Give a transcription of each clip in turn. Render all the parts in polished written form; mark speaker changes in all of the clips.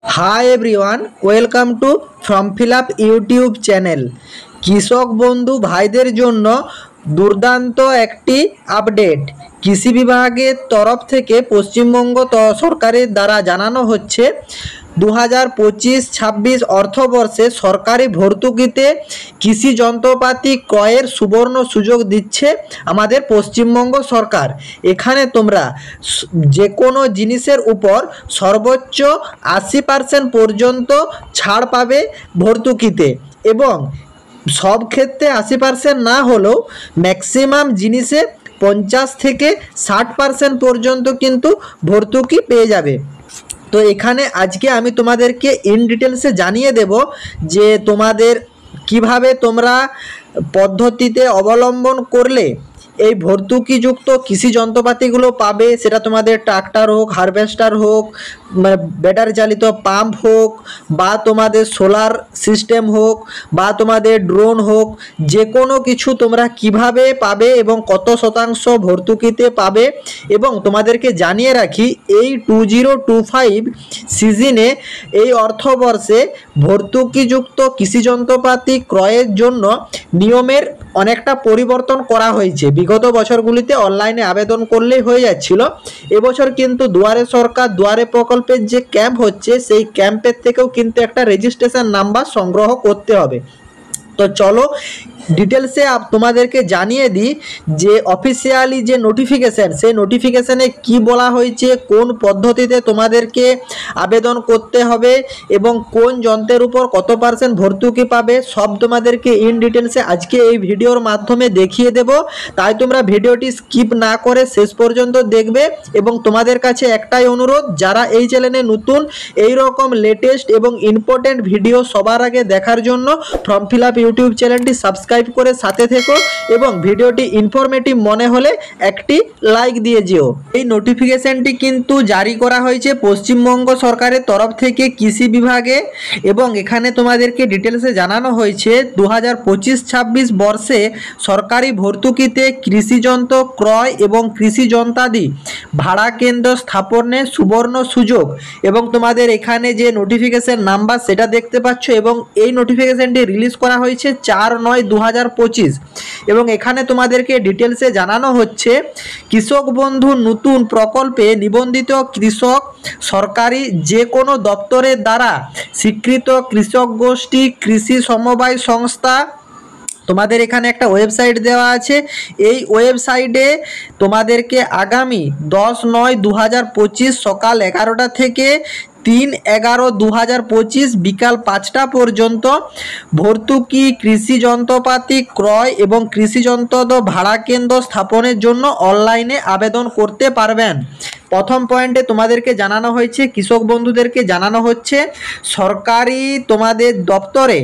Speaker 1: High everyone welcome to farm fill up YouTube channel. कृषक बंधु भाईदेर जोन्नो दुर्दान्त एकटी आपडेट कृषि विभागेर तरफ थेके पश्चिमबंग सरकारेर द्वारा जानानो होच्छे 2025-26 अर्थबर्षे सरकारी भर्तुकीते कृषि যন্ত্রপাতি क्रয়ের सुवर्ण सुयोग दिच्छे आमादेर पश्चिमबंग सरकार। एखाने तोमरा जे कोनो जिनिसेर उपर सर्वोच्च 80% पर्यन्त छाड़ पाबे भर्तुकीते एबं सब क्षेत्रे 80% ना हलेও मैक्सिमाम जिनिसे 50 থেকে 60% पर्यन्त किन्तु भर्तुकी पेये जाबे। तो एखाने आज के आमी तोमादेरके इन डिटेल्से जानिए देब जे तोमादेर किभाबे तोमरा पद्धतिते अवलम्बन करले এই ভর্তুকিযুক্ত কৃষি যন্ত্রপাতিগুলো পাবে। সেটা তোমাদের ট্রাক্টর হোক, হারভেস্টার হোক, ব্যাটারি চালিত পাম্প হোক, বা তোমাদের সোলার সিস্টেম হোক, বা তোমাদের ড্রোন হোক, যে কোনো কিছু তোমরা কিভাবে পাবে এবং কত শতাংশ ভর্তুকিতে পাবে। এবং তোমাদেরকে জানিয়ে রাখি এই 2025 সিজনে এই অর্থবর্ষে ভর্তুকিযুক্ত কৃষি যন্ত্রপাতি ক্রয়ের জন্য নিয়মের অনেকটা পরিবর্তন করা হয়েছে। বিগত বছরগুলিতে অনলাইনে আবেদন করলেই হয়ে যাচ্ছিল, এবছর কিন্তু দুয়ারে সরকার দুয়ারে প্রকল্পের যে ক্যাম্প হচ্ছে সেই ক্যাম্পের থেকেও কিন্তু একটা রেজিস্ট্রেশন নাম্বার সংগ্রহ করতে হবে। তো চলো ডিটেলসে তোমাদেরকে জানিয়ে দিই যে অফিসিয়ালি যে নোটিফিকেশান সেই নোটিফিকেশানে কি বলা হয়েছে, কোন পদ্ধতিতে তোমাদেরকে আবেদন করতে হবে এবং কোন যন্ত্রের উপর কত % ভর্তুকি পাবে সব তোমাদেরকে ইন ডিটেলসে আজকে এই ভিডিওর মাধ্যমে দেখিয়ে দেব। তাই তোমরা ভিডিওটি স্কিপ না করে শেষ পর্যন্ত দেখবে। এবং তোমাদের কাছে একটাই অনুরোধ, যারা এই চ্যানেলে নতুন এই রকম লেটেস্ট এবং ইম্পর্টেন্ট ভিডিও সবার আগে দেখার জন্য ফর্ম ফিল আপ ইউটিউব চ্যানেলটি সাবস্ক্রাইব করে সাথে থেকো এবং ভিডিওটি ইনফরমেটিভ মনে হলে একটি লাইক দিয়ে যেও। এই নোটিফিকেশনটি কিন্তু জারি করা হয়েছে পশ্চিমবঙ্গ সরকারের তরফ থেকে কৃষি বিভাগে এবং এখানে তোমাদেরকে ডিটেলসে জানানো হয়েছে 2025-26 বর্ষে সরকারি ভর্তুকিতে কৃষি যন্ত্র ক্রয় এবং কৃষি যন্ত্রাদি ভাড়া কেন্দ্র স্থাপনে সুবর্ণ সুযোগ। এবং তোমাদের এখানে যে নোটিফিকেশন নাম্বার সেটা দেখতে পাচ্ছ এবং এই নোটিফিকেশনটি রিলিজ করা হয়েছে 4/9/2025 এবং এখানে তোমাদেরকে ডিটেলসে জানানো হচ্ছে কৃষক বন্ধু নতুন প্রকল্পে নিবন্ধিত কৃষক সরকারি যে কোনো দপ্তরের দ্বারা স্বীকৃত কৃষক গোষ্ঠী কৃষি সমবায় সংস্থা। তোমাদের এখানে একটা ওয়েবসাইট দেওয়া আছে, এই ওয়েবসাইটে তোমাদেরকে আগামী 10/9/2025 সকাল 11টা থেকে 3/11/2025 বিকাল 5টা পর্যন্ত ভর্তুকি কৃষি যন্ত্রপাতি ক্রয় এবং কৃষি যন্ত্র ভাড়া কেন্দ্র স্থাপনের জন্য অনলাইনে আবেদন করতে পারবেন। প্রথম পয়েন্টে তোমাদেরকে জানানো হয়েছে, কৃষক বন্ধুদেরকে জানানো হচ্ছে সরকারি তোমাদের দপ্তরে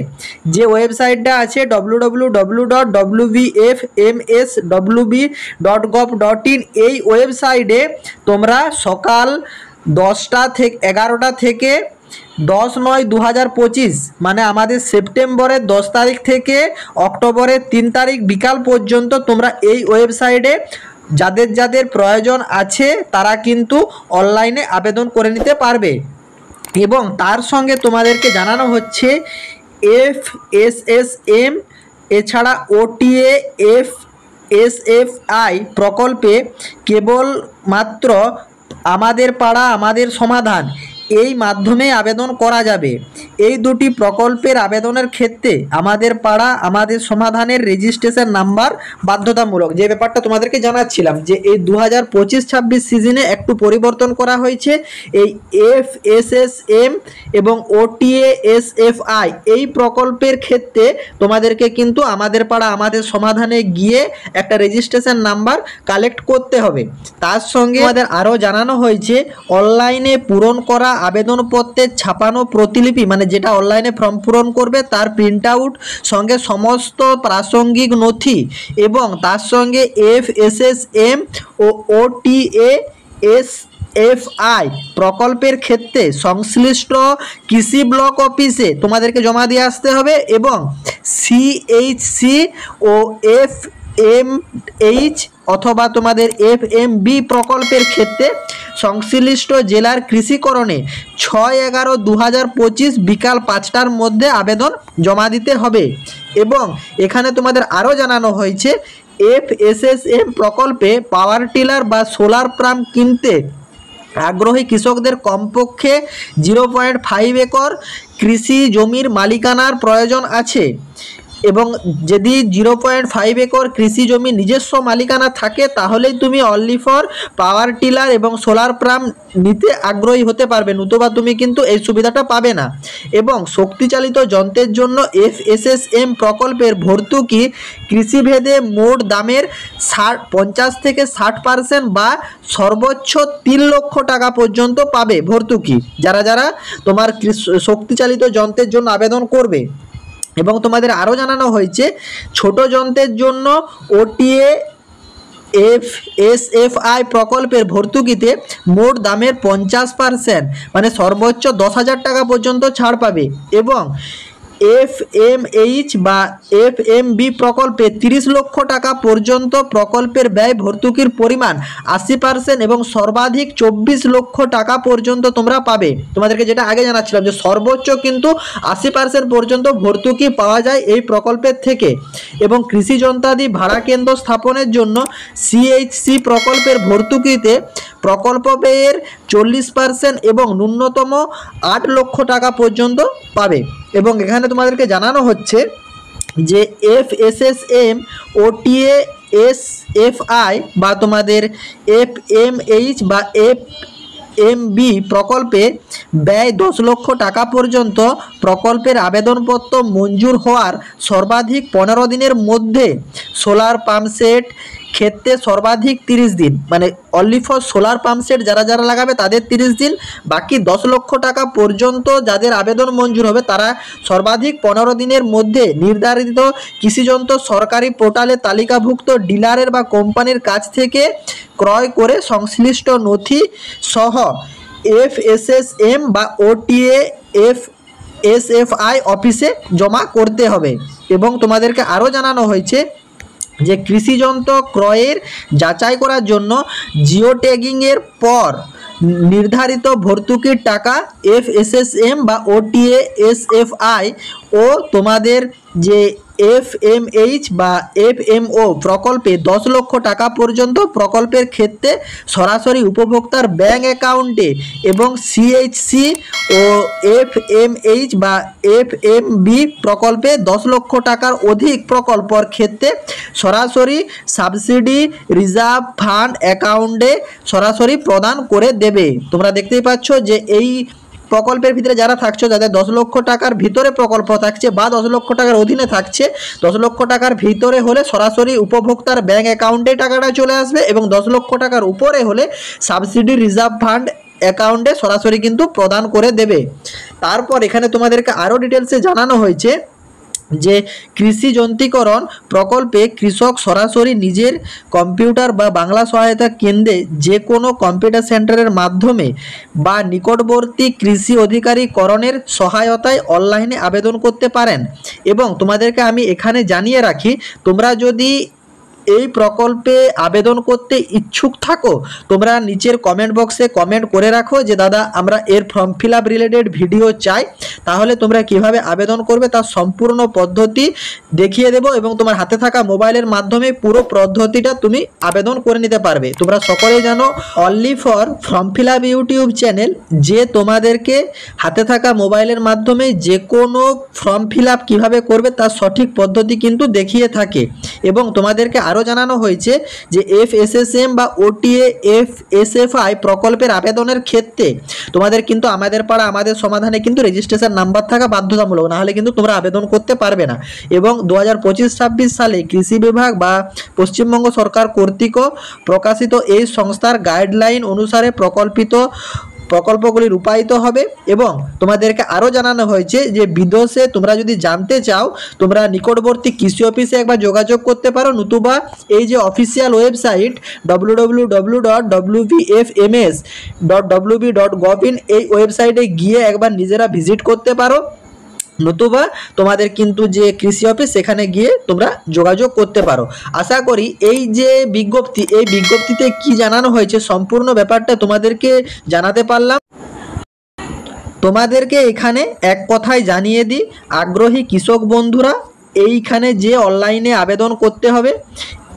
Speaker 1: যে ওয়েবসাইটটা আছে www.wfmswb.gov.in এই ওয়েবসাইটে তোমরা সকাল 11টা থেকে 10/9/2025 মানে আমাদের সেপ্টেম্বরের 10 তারিখ থেকে অক্টোবরের 3 তারিখ বিকাল পর্যন্ত তোমরা এই ওয়েবসাইটে যাদের যাদের প্রয়োজন আছে তারা কিন্তু অনলাইনে আবেদন করে নিতে পারবে। এবং তার সঙ্গে তোমাদেরকে জানানো হচ্ছে FSSM এছাড়া OTA FSFI প্রকল্পে কেবলমাত্র আমাদের পাড়া আমাদের সমাধান এই মাধ্যমে আবেদন করা যাবে। এই দুটি প্রকল্পের আবেদনের ক্ষেত্রে আমাদের পাড়া আমাদের সমাধানের রেজিস্ট্রেশন নাম্বার বাধ্যতামূলক। যে ব্যাপারটা তোমাদেরকে জানাচ্ছিলাম যে এই 2025-26 সিজনে একটু পরিবর্তন করা হয়েছে। এই FSSM এবং OTA SFI এই প্রকল্পের ক্ষেত্রে তোমাদেরকে কিন্তু আমাদের পাড়া আমাদের সমাধানে গিয়ে একটা রেজিস্ট্রেশন নাম্বার কালেক্ট করতে হবে। তার সঙ্গে আমাদের আরও জানানো হয়েছে অনলাইনে পূরণ করা আবেদনপত্রের ছাপানো প্রতিলিপি মানে যেটা অনলাইনে ফর্ম পূরণ করবে তার প্রিন্ট আউট সঙ্গে সমস্ত প্রাসঙ্গিক নথি এবং তার সঙ্গে FSSM ও OTA SFI প্রকল্পের ক্ষেত্রে সংশ্লিষ্ট কৃষি ব্লক অফিসে তোমাদেরকে জমা দিয়ে আসতে হবে এবং CHC ও FMH অথবা তোমাদের FMB প্রকল্পের ক্ষেত্রে সংশ্লিষ্ট জেলার কৃষিকরণে 6/11/2025 বিকাল 5টার মধ্যে আবেদন জমা দিতে হবে। এবং এখানে তোমাদের আরও জানানো হয়েছে FSSM প্রকল্পে পাওয়ার টিলার বা সোলার পাম্প কিনতে আগ্রহী কৃষকদের কমপক্ষে 0.5 একর কৃষি জমির মালিকানার প্রয়োজন আছে। এবং যদি 0.5 একর কৃষি জমি নিজস্ব মালিকানা থাকে তাহলেই তুমি অনলি ফর পাওয়ার টিলার এবং সোলার পাম্প নিতে আগ্রহী হতে পারবে, নতুবা তুমি কিন্তু এই সুবিধাটা পাবে না। এবং শক্তিচালিত যন্ত্রের জন্য FSSM প্রকল্পের ভর্তুকি কৃষিভেদে মোট দামের 50 থেকে 60% বা সর্বোচ্চ 3 লক্ষ টাকা পর্যন্ত পাবে ভর্তুকি, যারা তোমার শক্তিচালিত যন্ত্রের জন্য আবেদন করবে। এবং তোমাদের আরও জানানো হয়েছে ছোট যন্ত্রের জন্য OTA FSFI প্রকল্পের ভর্তুকিতে মোট দামের 50% মানে সর্বোচ্চ 10,000 টাকা পর্যন্ত ছাড় পাবে। এবং FMH বা FMB প্রকল্পে 30 লক্ষ টাকা পর্যন্ত প্রকল্পের ব্যয় ভর্তুকির পরিমাণ 80% এবং সর্বাধিক 24 লক্ষ টাকা পর্যন্ত তোমরা পাবে। তোমাদেরকে যেটা আগে জানাচ্ছিলাম যে সর্বোচ্চ কিন্তু 80% পর্যন্ত ভর্তুকি পাওয়া যায় এই প্রকল্পের থেকে। এবং কৃষি যন্ত্রাদি ভাড়া কেন্দ্র স্থাপনের জন্য CHC প্রকল্পের ভর্তুকিতে প্রকল্প ব্যয়ের 40% এবং ন্যূনতম 8 লক্ষ টাকা পর্যন্ত পাবে। এবং এখানে তোমাদেরকে জানানো হচ্ছে যে FSSM OTA SFI বা তোমাদের FMH বা FMB প্রকল্পে ব্যয় 10 লক্ষ টাকা পর্যন্ত প্রকল্পের আবেদনপত্র মঞ্জুর হওয়ার সর্বাধিক 15 দিনের মধ্যে সোলার পাম্পসেট ক্ষেত্রে সর্বাধিক 30 দিন, মানে অনলি ফর সোলার পাম্পসেট যারা লাগাবে তাদের 30 দিন, বাকি 10 লক্ষ টাকা পর্যন্ত যাদের আবেদন মঞ্জুর হবে তারা সর্বাধিক 15 দিনের মধ্যে নির্ধারিত কৃষিযন্ত্র সরকারি পোর্টালে তালিকাভুক্ত ডিলারের বা কোম্পানির কাছ থেকে ক্রয় করে সংশ্লিষ্ট নথি সহ FSSM বা OTA FSFI অফিসে জমা করতে হবে। এবং তোমাদেরকে আরও জানানো হয়েছে যে কৃষিযন্ত্র ক্রয়ের যাচাই করার জন্য জিও ট্যাগিংয়ের পর নির্ধারিত ভর্তুকির টাকা FSSM বা OTA SFI ও তোমাদের যে FMH বা FMO প্রকল্পে 10 লক্ষ টাকা পর্যন্ত প্রকল্পের ক্ষেত্রে সরাসরি উপভোক্তার ব্যাংক অ্যাকাউন্টে এবং CHC ও FMH বা FMB প্রকল্পে 10 লক্ষ টাকার অধিক প্রকল্পের ক্ষেত্রে সরাসরি সাবসিডি রিজার্ভ ফান্ড অ্যাকাউন্টে সরাসরি প্রদান করে দেবে। তোমরা দেখতেই পাচ্ছ যে এই প্রকল্পের ভিতরে যারা থাকছো, যাদের 10 লক্ষ টাকার ভিতরে প্রকল্প থাকছে বা 10 লক্ষ টাকার অধীনে থাকছে, 10 লক্ষ টাকার ভিতরে হলে সরাসরি উপভোক্তার ব্যাংক অ্যাকাউন্টে টাকাটা চলে আসবে এবং 10 লক্ষ টাকার উপরে হলে সাবসিডি রিজার্ভ ফান্ড অ্যাকাউন্টে সরাসরি কিন্তু প্রদান করে দেবে। তারপর এখানে তোমাদেরকে আরও ডিটেলসে জানানো হয়েছে যে কৃষি যন্ত্রীকরণ প্রকল্পে কৃষক সরাসরি নিজের কম্পিউটার বা বাংলা সহায়তা কেন্দ্রে যে কোনো কম্পিউটার সেন্টারের মাধ্যমে বা নিকটবর্তী কৃষি অধিকারীকরণের সহায়তায় অনলাইনে আবেদন করতে পারেন। এবং তোমাদেরকে আমি এখানে জানিয়ে রাখি, তোমরা যদি এই প্রকল্পে আবেদন করতে ইচ্ছুক থাকো তোমরা নিচের কমেন্ট বক্সে কমেন্ট করে রাখো যে দাদা আমরা এর form fill up related video চাই, তাহলে তোমরা কিভাবে আবেদন করবে তার সম্পূর্ণ পদ্ধতি দেখিয়ে দেব এবং তোমার হাতে থাকা মোবাইলের মাধ্যমে পুরো পদ্ধতিটা তুমি আবেদন করে নিতে পারবে। তোমরা সকলেই জানো only for form fill up YouTube channel যে তোমাদেরকে হাতে থাকা মোবাইলের মাধ্যমে যে কোনো ফর্ম ফিল আপ কীভাবে করবে তার সঠিক পদ্ধতি কিন্তু দেখিয়ে থাকে। এবং তোমাদেরকে আরও জানানো হয়েছে যে FSSM বা OTA FSFI প্রকল্পের আবেদনের ক্ষেত্রে তোমাদের কিন্তু আমাদের পাড়া আমাদের সমাধানে কিন্তু রেজিস্ট্রেশন নাম্বার থাকা বাধ্যতামূলক, না হলে কিন্তু তোমরা আবেদন করতে পারবে না। এবং 2025-26 সালে কৃষি বিভাগ বা পশ্চিমবঙ্গ সরকার কর্তৃক প্রকাশিত এই সংস্থার গাইডলাইন অনুসারে প্রকল্পগুলি রূপায়িত হবে। এবং তোমাদেরকে আরও জানানো হয়েছে যে বিদেশে তোমরা যদি জানতে চাও তোমরা নিকটবর্তী কৃষি অফিসে একবার যোগাযোগ করতে পারো, নতুবা এই যে অফিসিয়াল ওয়েবসাইট www.wvfms.wb.gov.in এই ওয়েবসাইটে গিয়ে একবার নিজেরা ভিজিট করতে পারো। নতুবা তোমাদের কিন্তু যে কৃষি অফিস সেখানে গিয়ে তোমরা যোগাযোগ করতে পারো। আশা করি এই যে বিজ্ঞপ্তি, এই বিজ্ঞপ্তিতে কি জানানো হয়েছে সম্পূর্ণ ব্যাপারটা তোমাদেরকে জানাতে পারলাম। তোমাদেরকে এখানে এক কথায় জানিয়ে দিই, আগ্রহী কৃষক বন্ধুরা এইখানে যে অনলাইনে আবেদন করতে হবে,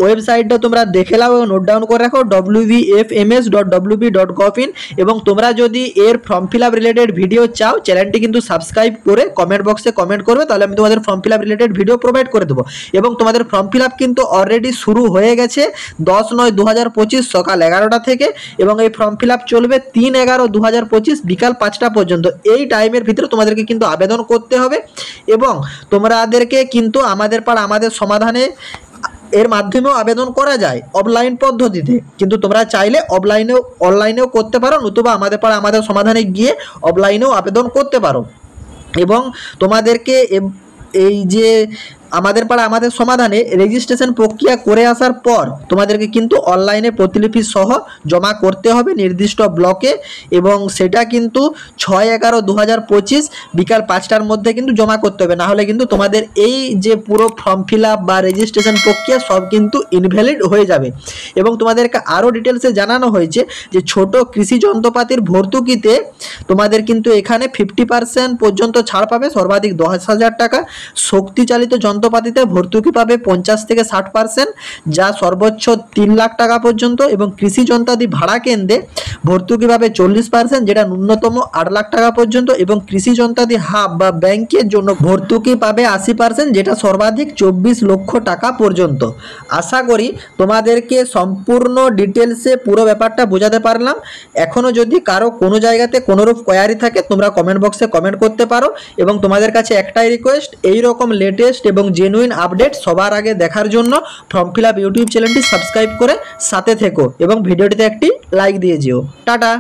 Speaker 1: ওয়েবসাইটটা তোমরা দেখে নাও এবং নোট ডাউন করে রাখো wvfms.wp.gov.in। এবং তোমরা যদি এর form fill up related video চাও, চ্যানেলটি কিন্তু সাবস্ক্রাইব করে কমেন্ট বক্সে কমেন্ট করবে, তাহলে আমি তোমাদের form fill up related video provide করে দেবো। এবং তোমাদের ফর্ম ফিল আপ কিন্তু অলরেডি শুরু হয়ে গেছে 10/9/2025 সকাল 11টা থেকে, এবং এই ফর্ম ফিল আপ চলবে 3/11/2025 বিকাল 5টা পর্যন্ত। এই টাইমের ভিতরে তোমাদেরকে কিন্তু আবেদন করতে হবে। এবং তোমাদেরকে কিন্তু আমাদের পাড়া আমাদের সমাধানে এর মাধ্যমেও আবেদন করা যায় অফলাইন পদ্ধতিতে, কিন্তু তোমরা চাইলে অনলাইনেও করতে পারো, নতুবা আমাদের পাড়া আমাদের সমাধানে গিয়ে অফলাইনেও আবেদন করতে পারো। এবং তোমাদেরকে এই যে আমাদের পাড়া আমাদের সমাধানে রেজিস্ট্রেশন প্রক্রিয়া করে আসার পর তোমাদেরকে কিন্তু অনলাইনে প্রতিলিপি সহ জমা করতে হবে নির্দিষ্ট ব্লকে, এবং সেটা কিন্তু 6/11/2025 বিকাল 5টার মধ্যে কিন্তু জমা করতে হবে, না হলে কিন্তু তোমাদের এই যে পুরো ফর্ম ফিল আপ বা রেজিস্ট্রেশন প্রক্রিয়া সব কিন্তু ইনভ্যালিড হয়ে যাবে। এবং তোমাদেরকে আরও ডিটেলসে জানানো হয়েছে যে ছোট কৃষি যন্ত্রপাতির ভর্তুকিতে তোমাদের কিন্তু এখানে 50% পর্যন্ত ছাড় পাবে, সর্বাধিক 10,000 টাকা। শক্তিচালিত যন্ত্রপাতিতে ভর্তুকি পাবে 50 থেকে 60%, যা সর্বোচ্চ 3 লাখ টাকা পর্যন্ত। এবং কৃষি যন্ত্রাদি ভাড়া কেন্দ্রে ভর্তুকি পাবে 40%, যেটা ন্যূনতম 8 লাখ টাকা পর্যন্ত। এবং কৃষি যন্ত্রাদি হাব বা ব্যাংকের জন্য ভর্তুকি পাবে 80%, যেটা সর্বাধিক 24 লক্ষ টাকা পর্যন্ত। আশা করি তোমাদেরকে সম্পূর্ণ ডিটেলসে পুরো ব্যাপারটা বোঝাতে পারলাম। এখনও যদি কারো কোনো জায়গাতে কোনোরূপ কোয়ারি থাকে তোমরা কমেন্ট বক্সে কমেন্ট করতে পারো। এবং তোমাদের কাছে একটাই রিকোয়েস্ট, এই রকম লেটেস্ট এবং জেনুইন আপডেট সবার আগে দেখার জন্য ফর্ম ফিল আপ ইউটিউব চ্যানেলটি সাবস্ক্রাইব করে সাথে থেকো এবং ভিডিওটিতে একটি লাইক দিয়ে যেও। টাটা।